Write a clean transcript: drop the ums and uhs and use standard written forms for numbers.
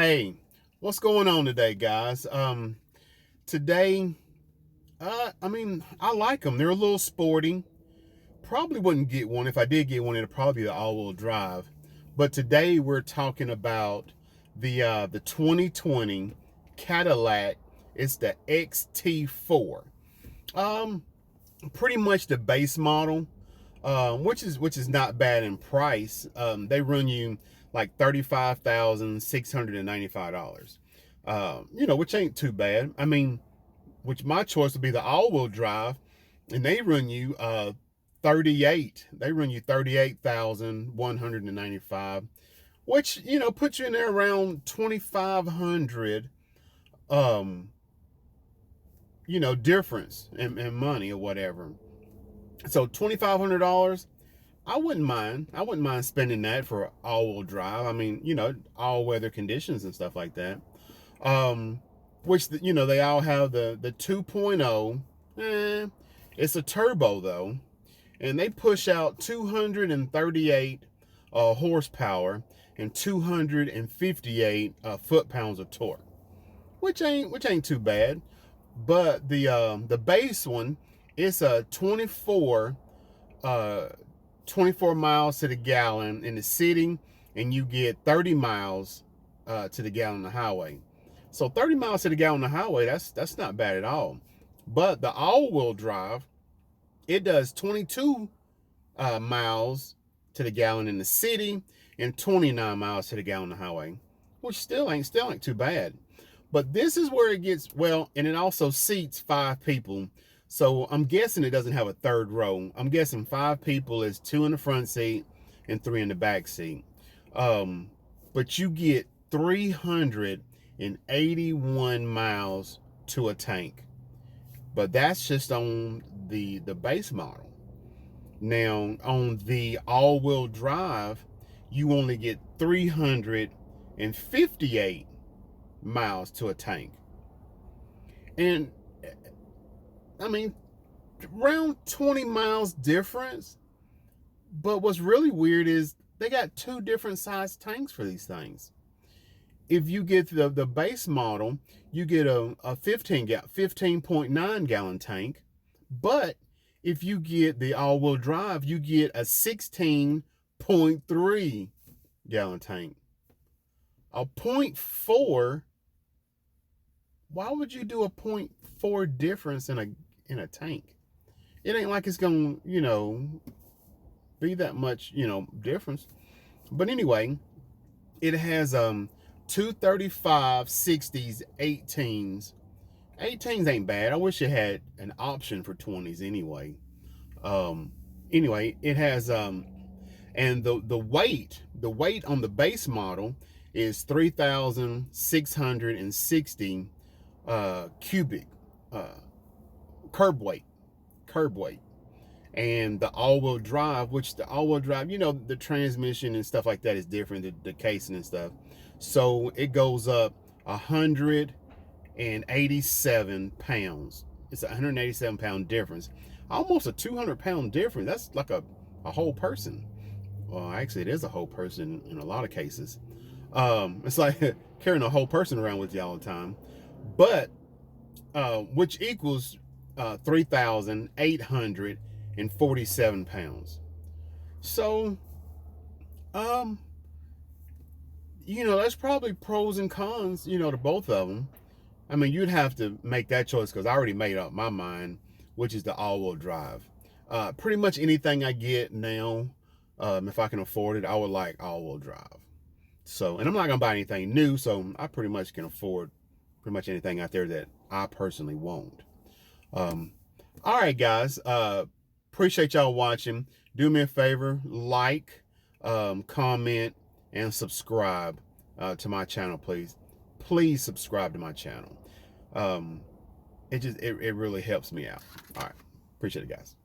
Hey, what's going on today, guys? Today, I like them. They're a little sporty. Probably wouldn't get one. If I did get one, it'd probably be the all-wheel drive. But today we're talking about the 2020 Cadillac. It's the Xt4. Pretty much the base model, which is not bad in price. They run you like $35,695. Which ain't too bad. Which my choice would be the all-wheel drive, and they run you 38. They run you 38,195, which puts you in there around 2,500. Difference in money or whatever. So $2,500, I wouldn't mind. I wouldn't mind spending that for all-wheel drive. All weather conditions and stuff like that. Which they all have the 2.0. It's a turbo though, and they push out 238 horsepower and 258 foot-pounds of torque, which ain't too bad. But the base one, it's a 24 miles to the gallon in the city, and you get 30 miles to the gallon on the highway. So 30 miles to the gallon on the highway, that's not bad at all. But the all-wheel drive, it does 22 miles to the gallon in the city and 29 miles to the gallon on the highway, which still ain't too bad. But this is where it gets, well, and it also seats 5 people. So I'm guessing it doesn't have a third row. I'm guessing 5 people is 2 in the front seat and 3 in the back seat. But you get 381 miles to a tank. But that's just on the base model. Now, on the all-wheel drive, you only get 358 miles to a tank. And around 20 miles difference. But what's really weird is they got 2 different size tanks for these things. If you get the base model, you get a 15.9 gallon tank. But if you get the all-wheel drive, you get a 16.3 gallon tank. A 0.4. Why would you do a 0.4 difference in a tank? It ain't like it's gonna, be that much, difference. But anyway, it has 235 60s, 18s. 18s ain't bad. I wish it had an option for 20s anyway. Anyway, it has and the weight on the base model is 3,660 cubic curb weight. And the all-wheel drive, the transmission and stuff like that is different, the casing and stuff. So it goes up 187 pounds. It's a 187 pound difference. Almost a 200 pound difference. That's like a whole person. Well, actually, it is a whole person in a lot of cases. It's like carrying a whole person around with you all the time. But which equals 3,847 pounds. So, that's probably pros and cons, to both of them. You'd have to make that choice because I already made up my mind, which is the all-wheel drive. Pretty much anything I get now, if I can afford it, I would like all-wheel drive. So, and I'm not gonna buy anything new, so I pretty much can afford pretty much anything out there that I personally want. All right, guys. Appreciate y'all watching. Do me a favor, like, comment, and subscribe to my channel, please. Please subscribe to my channel. It really helps me out. All right. Appreciate it, guys.